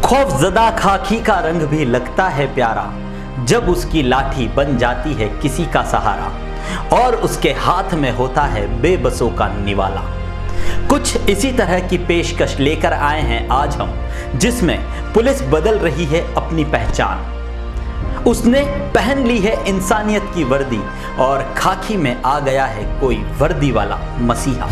खौफजदा खाकी का रंग भी लगता है प्यारा जब उसकी लाठी बन जाती है किसी का सहारा और उसके हाथ में होता है बेबसों का निवाला। कुछ इसी तरह की पेशकश लेकर आए हैं आज हम, जिसमें पुलिस बदल रही है अपनी पहचान। उसने पहन ली है इंसानियत की वर्दी और खाकी में आ गया है कोई वर्दी वाला मसीहा।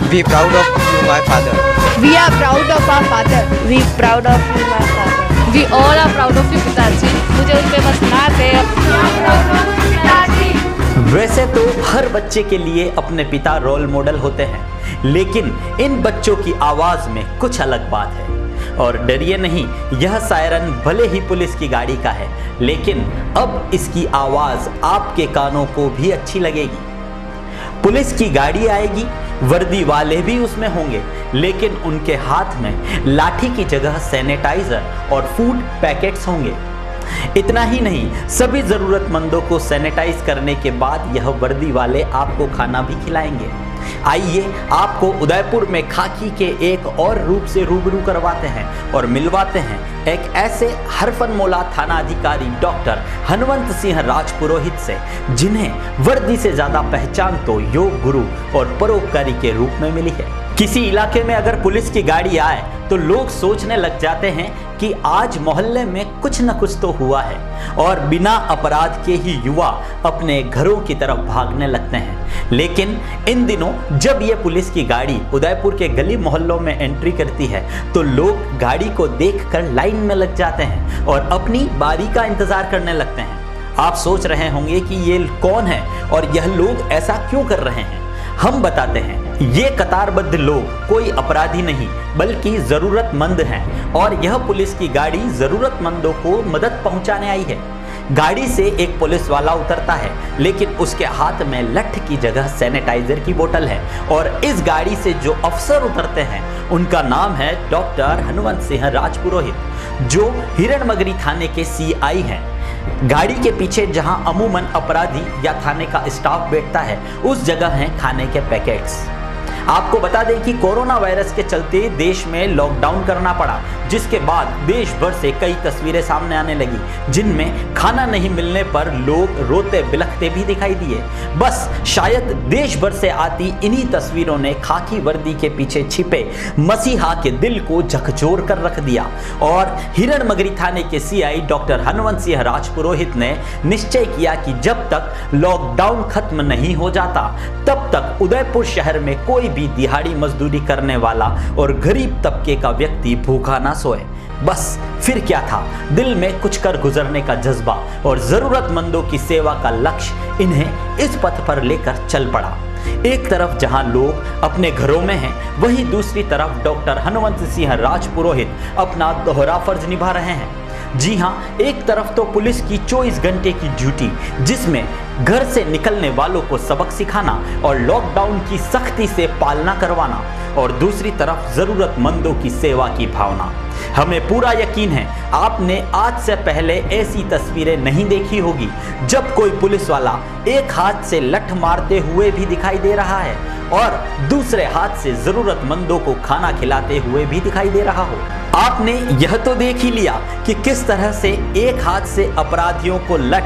We proud of you, my father. We are proud of our father. We proud of you, my father. We all are proud of you, पिताजी। मुझे उन पे बस नाज है। वैसे तो हर बच्चे के लिए अपने पिता रोल मॉडल होते हैं, लेकिन इन बच्चों की आवाज में कुछ अलग बात है। और डरिए नहीं, यह सायरन भले ही पुलिस की गाड़ी का है, लेकिन अब इसकी आवाज आपके कानों को भी अच्छी लगेगी। पुलिस की गाड़ी आएगी, वर्दी वाले भी उसमें होंगे, लेकिन उनके हाथ में लाठी की जगह सैनिटाइजर और फूड पैकेट्स होंगे। इतना ही नहीं, सभी जरूरतमंदों को सैनिटाइज करने के बाद यह वर्दी वाले आपको खाना भी खिलाएंगे। आइए आपको उदयपुर में खाकी के एक और रूप से रूबरू करवाते हैं और मिलवाते हैं एक ऐसे हरफनमौला थाना अधिकारी डॉक्टर हनुमंत सिंह राजपुरोहित से, जिन्हें वर्दी से ज्यादा पहचान तो योग गुरु और परोपकारी के रूप में मिली है। किसी इलाके में अगर पुलिस की गाड़ी आए तो लोग सोचने लग जाते हैं कि आज मोहल्ले में कुछ न कुछ तो हुआ है, और बिना अपराध के ही युवा अपने घरों की तरफ भागने लगते हैं। लेकिन इन दिनों जब ये पुलिस की गाड़ी उदयपुर के गली मोहल्लों में एंट्री करती है तो लोग गाड़ी को देखकर लाइन में लग जाते हैं और अपनी बारी का इंतजार करने लगते हैं। आप सोच रहे होंगे कि ये कौन है और यह लोग ऐसा क्यों कर रहे हैं। हम बताते हैं। ये कतारबद्ध लोग कोई अपराधी नहीं बल्कि जरूरतमंद हैं, और यह पुलिस की गाड़ी जरूरतमंदों को मदद पहुंचाने आई है। गाड़ी से एक पुलिस वाला उतरता है, लेकिन उसके हाथ में लठ की जगह सैनिटाइजर की बोतल है, और इस गाड़ी से जो अफसर उतरते हैं उनका नाम है डॉक्टर हनुमंत सिंह राजपुरोहित, जो हिरणमगरी थाने के CI हैं। गाड़ी के पीछे जहां अमूमन अपराधी या थाने का स्टाफ बैठता है, उस जगह हैं खाने के पैकेट्स। आपको बता दें कि कोरोना वायरस के चलते देश में लॉकडाउन करना पड़ा, जिसके बाद देश भर से कई तस्वीरें सामने आने लगी, जिनमें खाना नहीं मिलने पर लोग रोते बिलखते भी दिखाई दिए। बस शायद देश भर से आती इन्हीं तस्वीरों ने खाकी वर्दी के पीछे छिपे मसीहा के दिल को झकझोर कर रख दिया, और हिरणमगरी थाने के CI डॉक्टर हनुमंत सिंह राजपुरोहित ने निश्चय किया कि जब तक लॉकडाउन खत्म नहीं हो जाता तब तक उदयपुर शहर में कोई भी दिहाड़ी मजदूरी करने वाला और गरीब तबके का व्यक्ति भूखा ना सोए। बस फिर क्या था, दिल में कुछ कर गुजरने का जज्बा और जरूरतमंदों की सेवा का लक्ष्य इन्हें इस पथ पर लेकर चल पड़ा। एक तरफ जहां लोग अपने घरों में हैं, वहीं दूसरी तरफ डॉक्टर हनुमंत सिंह राजपुरोहित अपना दोहरा फर्ज निभा रहे हैं। जी हां, एक तरफ तो पुलिस की 24 घंटे की ड्यूटी, जिसमें घर से निकलने वालों को सबक सिखाना और लॉकडाउन की सख्ती से पालना करवाना, और दूसरी तरफ जरूरतमंदों की सेवा की भावना। हमें पूरा यकीन है आपने आज से पहले ऐसी तस्वीरें नहीं देखी होगी, जब कोई पुलिस वाला एक हाथ से लठ मारते हुए भी दिखाई दे रहा है और दूसरे हाथ से जरूरतमंदों को खाना खिलाते हुए भी दिखाई दे रहा हो। आपने यह तो देख ही लिया कि किस तरह से एक हाथ से अपराधियों को लठ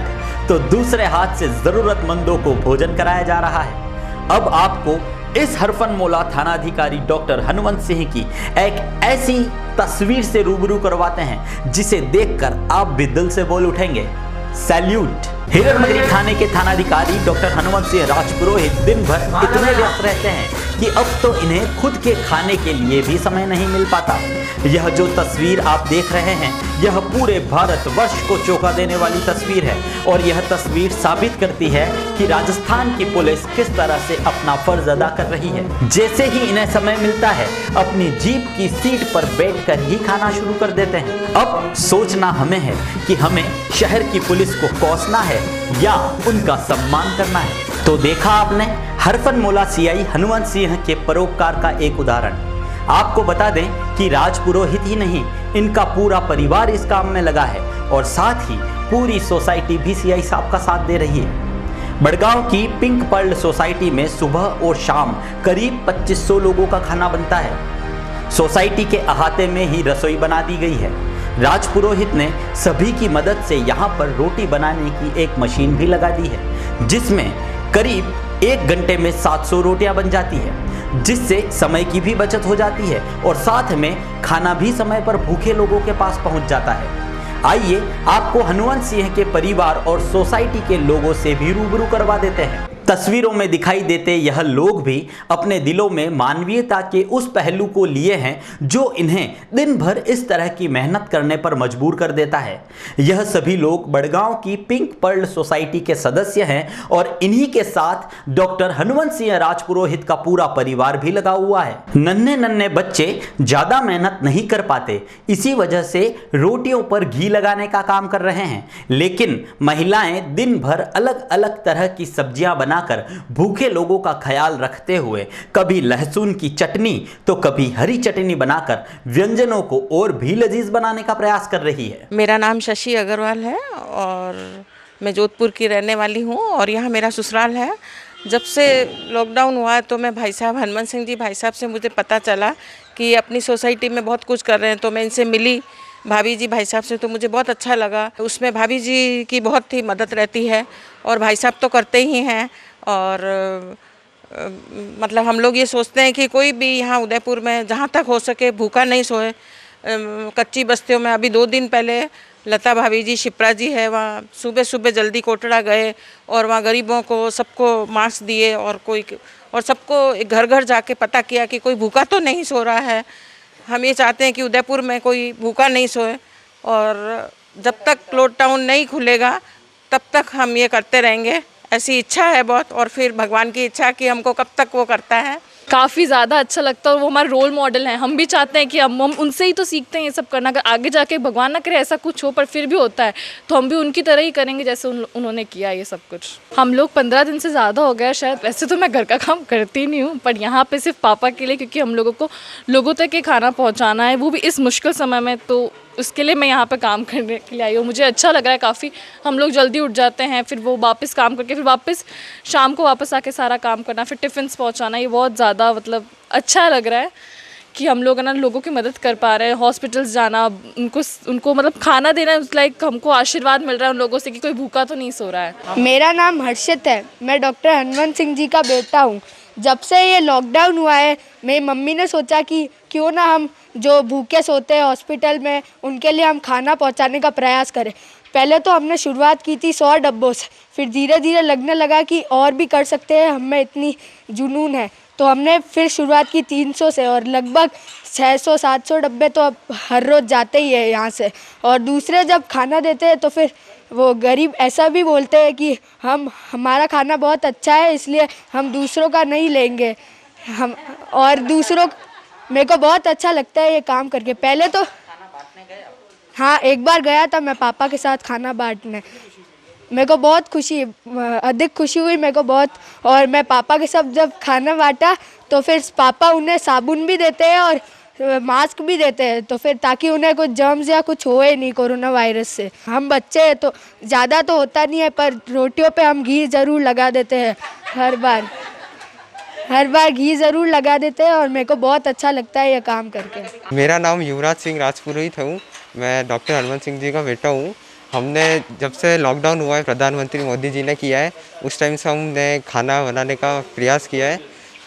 तो दूसरे हाथ से जरूरतमंदों को भोजन कराया जा रहा है। अब आपको इस हरफनमौला थानाधिकारी डॉक्टर हनुमंत सिंह की एक ऐसी तस्वीर से रूबरू करवाते हैं, जिसे देखकर आप भी दिल से बोल उठेंगे, सैल्यूट। हिरणमगरी थाने के थानाधिकारी डॉक्टर हनुमंत सिंह राजपुरोहित दिन भर इतने व्यस्त रहते हैं कि अब तो इन्हें खुद के खाने के लिए भी समय नहीं मिल पाता। यह जो तस्वीर आप देख रहे हैं यह पूरे भारतवर्ष को चौंका देने वाली तस्वीर है और यह तस्वीर साबित करती है कि राजस्थान की पुलिस किस तरह से अपना फर्ज अदा कर रही है। जैसे ही इन्हें समय मिलता है अपनी जीप की सीट पर बैठकर ही खाना शुरू कर देते हैं। अब सोचना हमें है कि हमें शहर की पुलिस को कोसना है या उनका सम्मान करना है। तो देखा आपने हरफनमौला सीआई हनुमंत सिंह के परोपकार का एक उदाहरण। आपको बता दें कि राजपुरोहित ही नहीं इनका पूरा परिवार इस काम में लगा है और साथ ही पूरी सोसाइटी भी सीआई साहब का साथ दे रही है। बड़गांव की पिंक पर्ल सोसाइटी में सुबह और शाम करीब 2500 लोगों का खाना बनता है। सोसाइटी के अहाते में ही रसोई बना दी गई है। राजपुरोहित ने सभी की मदद से यहाँ पर रोटी बनाने की एक मशीन भी लगा दी है जिसमें करीब 1 घंटे में 700 रोटियां बन जाती है, जिससे समय की भी बचत हो जाती है और साथ में खाना भी समय पर भूखे लोगों के पास पहुंच जाता है। आइए आपको हनुमंत सिंह के परिवार और सोसाइटी के लोगों से भी रूबरू करवा देते हैं। तस्वीरों में दिखाई देते यह लोग भी अपने दिलों में मानवीयता के उस पहलू को लिए हैं जो इन्हें दिन भर इस तरह की मेहनत करने पर मजबूर कर देता है। यह सभी लोग बड़गांव की पिंक पर्ल सोसाइटी के सदस्य हैं और इन्हीं के साथ डॉक्टर हनुमंत सिंह राजपुरोहित का पूरा परिवार भी लगा हुआ है। नन्हे नन्हे बच्चे ज्यादा मेहनत नहीं कर पाते, इसी वजह से रोटियों पर घी लगाने का काम कर रहे हैं, लेकिन महिलाएं दिन भर अलग अलग तरह की सब्जियां बनाकर भूखे लोगों का ख्याल रखते हुए कभी लहसुन की चटनी तो कभी हरी चटनी बनाकर व्यंजनों को और भी लजीज बनाने का प्रयास कर रही है। मेरा नाम शशि अग्रवाल है और मैं जोधपुर की रहने वाली हूँ और यहाँ मेरा ससुराल है। जब से लॉकडाउन हुआ है तो मैं भाई साहब हनुमंत सिंह जी भाई साहब से मुझे पता चला कि अपनी सोसाइटी में बहुत कुछ कर रहे हैं, तो मैं इनसे मिली भाभी जी भाई साहब से, तो मुझे बहुत अच्छा लगा। उसमें भाभी जी की बहुत ही मदद रहती है और भाई साहब तो करते ही हैं। और मतलब हम लोग ये सोचते हैं कि कोई भी यहाँ उदयपुर में जहाँ तक हो सके भूखा नहीं सोए। कच्ची बस्तियों में अभी 2 दिन पहले लता भाभी जी शिप्रा जी है, वहाँ सुबह सुबह जल्दी कोटड़ा गए और वहाँ गरीबों को सबको मास्क दिए और सबको घर घर जाके पता किया कि कोई भूखा तो नहीं सो रहा है। हम ये चाहते हैं कि उदयपुर में कोई भूखा नहीं सोए और जब तक लॉकडाउन नहीं खुलेगा तब तक हम ये करते रहेंगे। ऐसी इच्छा है बहुत और फिर भगवान की इच्छा कि हमको कब तक वो करता है। काफ़ी ज़्यादा अच्छा लगता है और वो हमारे रोल मॉडल हैं। हम भी चाहते हैं कि हम उनसे ही तो सीखते हैं ये सब करना। अगर आगे जाके भगवान ना करे ऐसा कुछ हो पर फिर भी होता है तो हम भी उनकी तरह ही करेंगे जैसे उन्होंने किया ये सब कुछ। हम लोग 15 दिन से ज़्यादा हो गया शायद। वैसे तो मैं घर का काम करती नहीं हूँ पर यहाँ पे सिर्फ पापा के लिए, क्योंकि हम लोगों को लोगों तक ये खाना पहुँचाना है, वो भी इस मुश्किल समय में, तो उसके लिए मैं यहाँ पे काम करने के लिए आई हूँ। मुझे अच्छा लग रहा है काफ़ी। हम लोग जल्दी उठ जाते हैं, फिर वो वापस काम करके फिर वापस शाम को वापस आके सारा काम करना, फिर टिफ़िन्स पहुँचाना, ये बहुत ज़्यादा मतलब अच्छा लग रहा है कि हम लोग ना लोगों की मदद कर पा रहे हैं। हॉस्पिटल्स जाना, उनको मतलब खाना देना, लाइक हमको आशीर्वाद मिल रहा है उन लोगों से कि कोई भूखा तो नहीं सो रहा है। मेरा नाम हर्षित है, मैं डॉक्टर हनुमंत सिंह जी का बेटा हूँ। जब से ये लॉकडाउन हुआ है मेरी मम्मी ने सोचा कि क्यों ना हम जो भूखे सोते हैं हॉस्पिटल में उनके लिए हम खाना पहुँचाने का प्रयास करें। पहले तो हमने शुरुआत की थी 100 डब्बों से, फिर धीरे धीरे लगने लगा कि और भी कर सकते हैं, हमें इतनी जुनून है, तो हमने फिर शुरुआत की 300 से और लगभग 600-700 डब्बे तो अब हर रोज़ जाते ही है यहाँ से। और दूसरे जब खाना देते हैं तो फिर वो गरीब ऐसा भी बोलते हैं कि हमारा खाना बहुत अच्छा है इसलिए हम दूसरों का नहीं लेंगे। हम और दूसरों मेरे को बहुत अच्छा लगता है ये काम करके। पहले तो हाँ एक बार गया था मैं पापा के साथ खाना बांटने, मेरे को बहुत अधिक खुशी हुई मेरे को बहुत। और मैं पापा के साथ जब खाना बांटा तो फिर पापा उन्हें साबुन भी देते हैं और मास्क भी देते हैं, तो फिर ताकि उन्हें कुछ जर्म्स या कुछ होए नहीं कोरोना वायरस से। हम बच्चे हैं तो ज़्यादा तो होता नहीं है पर रोटियों पे हम घी ज़रूर लगा देते हैं, हर बार घी ज़रूर लगा देते हैं और मेरे को बहुत अच्छा लगता है ये काम करके। मेरा नाम युवराज सिंह राजपुरोहित हूँ, मैं डॉक्टर हनुमंत सिंह जी का बेटा हूँ। हमने जब से लॉकडाउन हुआ है प्रधानमंत्री मोदी जी ने किया है उस टाइम से हमने खाना बनाने का प्रयास किया है।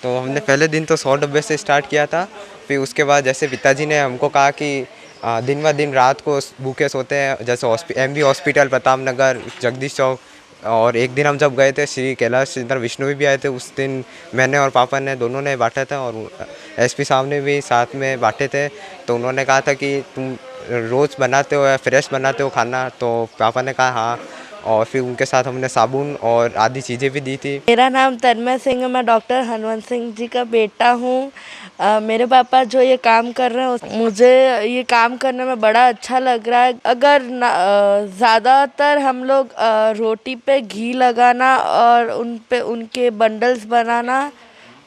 तो हमने पहले दिन तो 100 डब्बे से स्टार्ट किया था, फिर उसके बाद जैसे पिताजी ने हमको कहा कि दिन ब दिन रात को भूखे सोते हैं, जैसे MB हॉस्पिटल प्रताप नगर, जगदीश चौक, और एक दिन हम जब गए थे श्री कैलाश चंद्र विष्णु भी आए थे, उस दिन मैंने और पापा ने दोनों ने बांटा था और एसपी साहब ने भी साथ में बांटे थे। तो उन्होंने कहा था कि तुम रोज़ बनाते हो या फ्रेश बनाते हो खाना, तो पापा ने कहा हाँ, और फिर उनके साथ हमने साबुन और आदि चीज़ें भी दी थी। मेरा नाम तन्मय सिंह है, मैं डॉक्टर हनुमंत सिंह जी का बेटा हूँ। मेरे पापा जो ये काम कर रहे हैं, मुझे ये काम करने में बड़ा अच्छा लग रहा है। अगर ज़्यादातर हम लोग रोटी पे घी लगाना और उन पे उनके बंडल्स बनाना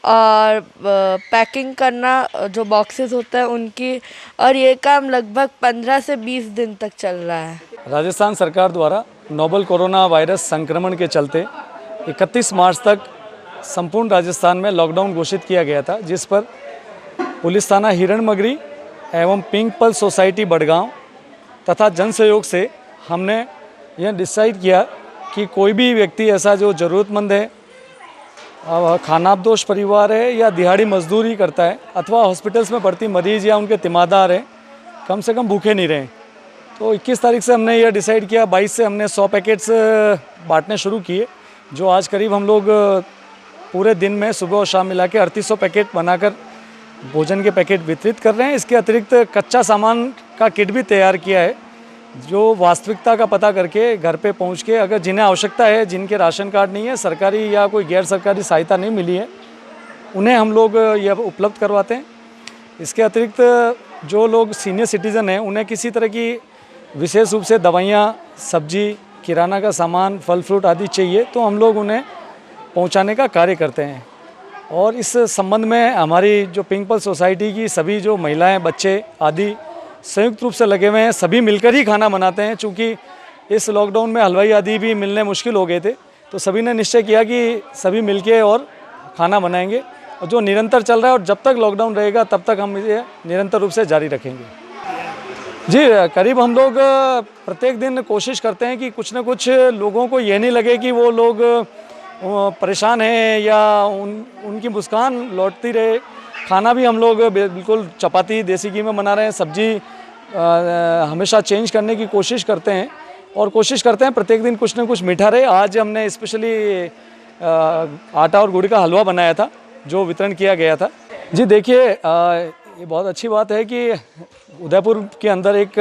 और पैकिंग करना, जो बॉक्सेस होते हैं उनकी, और ये काम लगभग 15 से 20 दिन तक चल रहा है। राजस्थान सरकार द्वारा नोवल कोरोना वायरस संक्रमण के चलते 31 मार्च तक संपूर्ण राजस्थान में लॉकडाउन घोषित किया गया था, जिस पर पुलिस थाना हिरणमगरी एवं पिंक पल्स सोसाइटी बड़गांव तथा जन सहयोग से हमने यह डिसाइड किया कि कोई भी व्यक्ति ऐसा जो ज़रूरतमंद है, खानाबदोश परिवार है या दिहाड़ी मजदूरी करता है अथवा हॉस्पिटल्स में भर्ती मरीज या उनके तिमादार हैं, कम से कम भूखे नहीं रहें। तो 21 तारीख से हमने यह डिसाइड किया, 22 से हमने 100 पैकेट्स बांटने शुरू किए, जो आज करीब हम लोग पूरे दिन में सुबह और शाम मिला के 3800 पैकेट बनाकर भोजन के पैकेट वितरित कर रहे हैं। इसके अतिरिक्त कच्चा सामान का किट भी तैयार किया है, जो वास्तविकता का पता करके घर पे पहुंच के अगर जिन्हें आवश्यकता है, जिनके राशन कार्ड नहीं है, सरकारी या कोई गैर सरकारी सहायता नहीं मिली है, उन्हें हम लोग यह उपलब्ध करवाते हैं। इसके अतिरिक्त जो लोग सीनियर सिटीज़न हैं, उन्हें किसी तरह की विशेष रूप से दवाइयाँ, सब्जी, किराना का सामान, फल फ्रूट आदि चाहिए, तो हम लोग उन्हें पहुंचाने का कार्य करते हैं। और इस संबंध में हमारी जो पिंक पल्स सोसाइटी की सभी जो महिलाएं, बच्चे आदि संयुक्त रूप से लगे हुए हैं, सभी मिलकर ही खाना बनाते हैं। चूँकि इस लॉकडाउन में हलवाई आदि भी मिलने मुश्किल हो गए थे, तो सभी ने निश्चय किया कि सभी मिलके और खाना बनाएंगे, और जो निरंतर चल रहा है, और जब तक लॉकडाउन रहेगा तब तक हम इसे निरंतर रूप से जारी रखेंगे। जी, करीब हम लोग प्रत्येक दिन कोशिश करते हैं कि कुछ न कुछ लोगों को ये नहीं लगे कि वो लोग परेशान हैं या उनकी मुस्कान लौटती रहे। खाना भी हम लोग बिल्कुल चपाती देसी घी में बना रहे हैं, सब्जी हमेशा चेंज करने की कोशिश करते हैं, और कोशिश करते हैं प्रत्येक दिन कुछ न कुछ मीठा रहे। आज हमने स्पेशली आटा और गुड़ का हलवा बनाया था, जो वितरण किया गया था। जी देखिए, ये बहुत अच्छी बात है कि उदयपुर के अंदर एक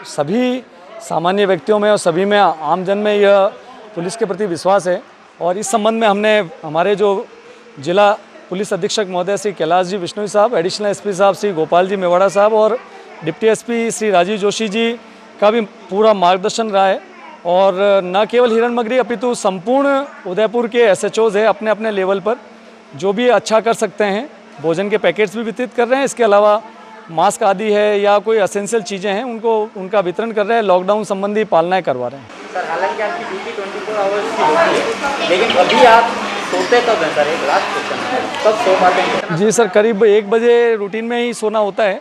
सभी सामान्य व्यक्तियों में और सभी में, आमजन में यह पुलिस के प्रति विश्वास है। और इस संबंध में हमने हमारे जो जिला पुलिस अधीक्षक महोदय श्री कैलाश जी विष्णु साहब, एडिशनल एसपी साहब श्री गोपाल जी मेवाड़ा साहब और डिप्टी एसपी श्री राजीव जोशी जी का भी पूरा मार्गदर्शन रहा है। और न केवल हिरणमगरी अपितु संपूर्ण उदयपुर के एसएचओज है अपने अपने लेवल पर, जो भी अच्छा कर सकते हैं, भोजन के पैकेट्स भी वितरित कर रहे हैं। इसके अलावा मास्क आदि है या कोई असेंशियल चीज़ें हैं, उनका वितरण कर रहे हैं, लॉकडाउन संबंधी पालनाएं करवा रहे हैं। सर, हालांकि आपकी ड्यूटी 24 आवर्स की होती है, लेकिन अभी आप सोते कब हैं सर? एक लास्ट क्वेश्चन है, कब सो पाते हैं? जी सर, करीब 1 बजे रूटीन में ही सोना होता है।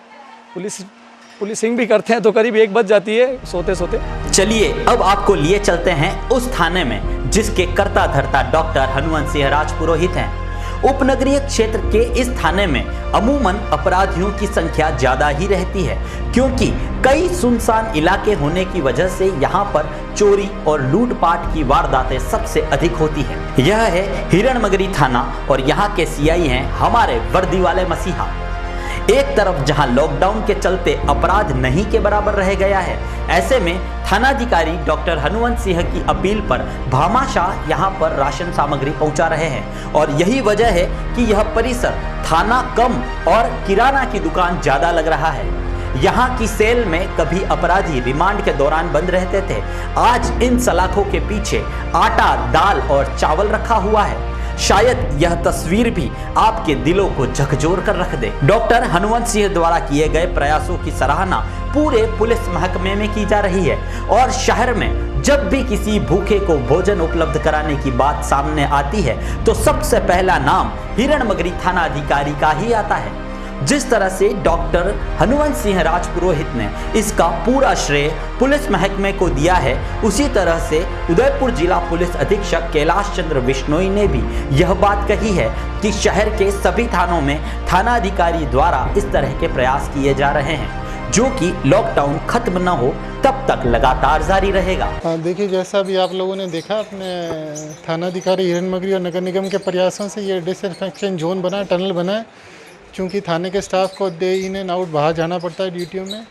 पुलिसिंग भी करते हैं तो करीब 1 बज जाती है सोते सोते। चलिए अब आपको लिए चलते हैं उस थाने में जिसके कर्ता धर्ता डॉक्टर हनुमंत सिंह राजपुरोहित हैं। उपनगरीय क्षेत्र के इस थाने में अमूमन अपराधियों की संख्या ज्यादा ही रहती है, क्योंकि कई सुनसान इलाके होने की वजह से यहाँ पर चोरी और लूटपाट की वारदातें सबसे अधिक होती हैं। यह है हिरणमगरी थाना और यहाँ के सीआई हैं हमारे वर्दी वाले मसीहा। एक तरफ जहां लॉकडाउन के चलते अपराध नहीं के बराबर रह गया है, ऐसे में थानाधिकारी डॉक्टर हनुमंत सिंह की अपील पर भामाशाह यहां पर राशन सामग्री पहुंचा रहे हैं, और यही वजह है कि यह परिसर थाना कम और किराना की दुकान ज्यादा लग रहा है। यहाँ की सेल में कभी अपराधी रिमांड के दौरान बंद रहते थे, आज इन सलाखों के पीछे आटा, दाल और चावल रखा हुआ है। शायद यह तस्वीर भी आपके दिलों को झकझोर कर रख दे। डॉक्टर हनुमंत सिंह द्वारा किए गए प्रयासों की सराहना पूरे पुलिस महकमे में की जा रही है, और शहर में जब भी किसी भूखे को भोजन उपलब्ध कराने की बात सामने आती है तो सबसे पहला नाम हिरणमगरी थाना अधिकारी का ही आता है। जिस तरह से डॉक्टर हनुमंत सिंह राजपुरोहित ने इसका पूरा श्रेय पुलिस महकमे को दिया है, उसी तरह से उदयपुर जिला पुलिस अधीक्षक कैलाश चंद्र विश्नोई ने भी यह बात कही है कि शहर के सभी थानों में थानाधिकारी द्वारा इस तरह के प्रयास किए जा रहे हैं। जो कि लॉकडाउन खत्म न हो तब तक लगातार जारी रहेगा। हाँ, देखिए जैसा भी आप लोगों ने देखा, अपने थानाधिकारी हिरनमगरी और नगर निगम के प्रयासों से ये डिसइंफेक्शन जोन बना है, टनल बना है। क्योंकि थाने के स्टाफ को डे इन एंड आउट बाहर जाना पड़ता है ड्यूटियों में,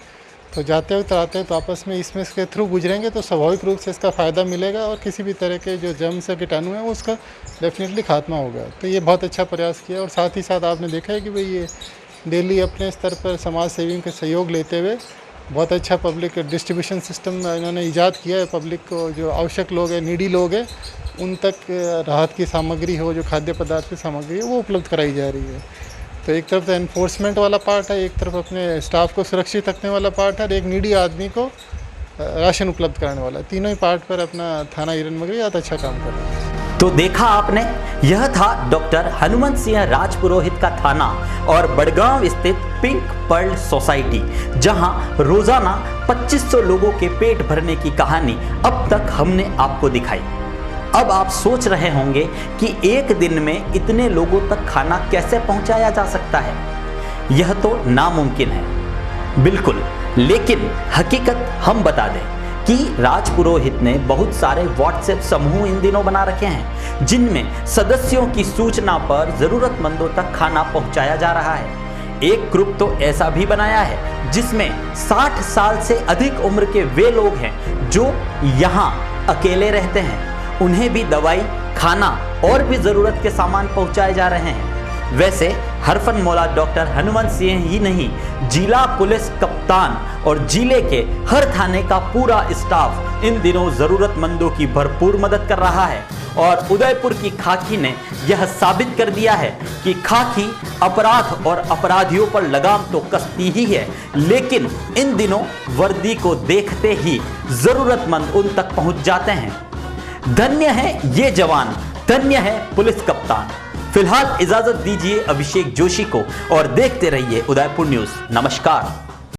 तो जाते वक्त आते हैं तो आपस में इसमें इसके थ्रू गुजरेंगे तो स्वाभाविक रूप से इसका फ़ायदा मिलेगा और किसी भी तरह के जो जर्म्स या कीटाणु हैं वो उसका डेफिनेटली खात्मा होगा। तो ये बहुत अच्छा प्रयास किया और साथ ही साथ आपने देखा है कि भाई ये डेली अपने स्तर पर समाज सेवियों के सहयोग लेते हुए बहुत अच्छा पब्लिक डिस्ट्रीब्यूशन सिस्टम इन्होंने ईजाद किया है। पब्लिक को जो आवश्यक लोग हैं, नीडी लोग हैं, उन तक राहत की सामग्री हो, जो खाद्य पदार्थ की सामग्री है वो उपलब्ध कराई जा रही है। तो एक तरफ तो एनफोर्समेंट वाला पार्ट है, एक तरफ अपने स्टाफ को सुरक्षित रखने वाला पार्ट है और एक नीडी आदमी को राशन उपलब्ध कराने वाला, तीनों ही पार्ट पर अपना थाना हिरनमगरी बहुत अच्छा काम कर रहा है। तो देखा आपने, यह था डॉक्टर हनुमंत सिंह राजपुरोहित का थाना और बड़गांव स्थित पिंक पर्ल सोसाइटी, जहां रोजाना 2500 लोगों के पेट भरने की कहानी अब तक हमने आपको दिखाई। अब आप सोच रहे होंगे कि एक दिन में इतने लोगों तक खाना कैसे पहुंचाया जा सकता है। यह तो नामुमकिन है, बिल्कुल, लेकिन हकीकत हम बता दें कि राजपुरोहित ने बहुत सारे व्हाट्सएप समूह इन दिनों बना रखे हैं, जिनमें सदस्यों की सूचना पर जरूरतमंदों तक खाना पहुंचाया जा रहा है। एक ग्रुप तो ऐसा भी बनाया है जिसमें 60 साल से अधिक उम्र के वे लोग हैं जो यहाँ अकेले रहते हैं। उन्हें भी दवाई, खाना और भी जरूरत के सामान पहुंचाए जा रहे हैं। वैसे हरफन मौला डॉक्टर हनुमंत सिंह ही नहीं, जिला पुलिस कप्तान और जिले के हर थाने का पूरा स्टाफ इन दिनों जरूरतमंदों की भरपूर मदद कर रहा है। और उदयपुर की खाकी ने यह साबित कर दिया है कि खाकी अपराध और अपराधियों पर लगाम तो कसती ही है, लेकिन इन दिनों वर्दी को देखते ही जरूरतमंद उन तक पहुंच जाते हैं। धन्य है ये जवान, धन्य है पुलिस कप्तान। फिलहाल इजाजत दीजिए अभिषेक जोशी को और देखते रहिए उदयपुर न्यूज़। नमस्कार।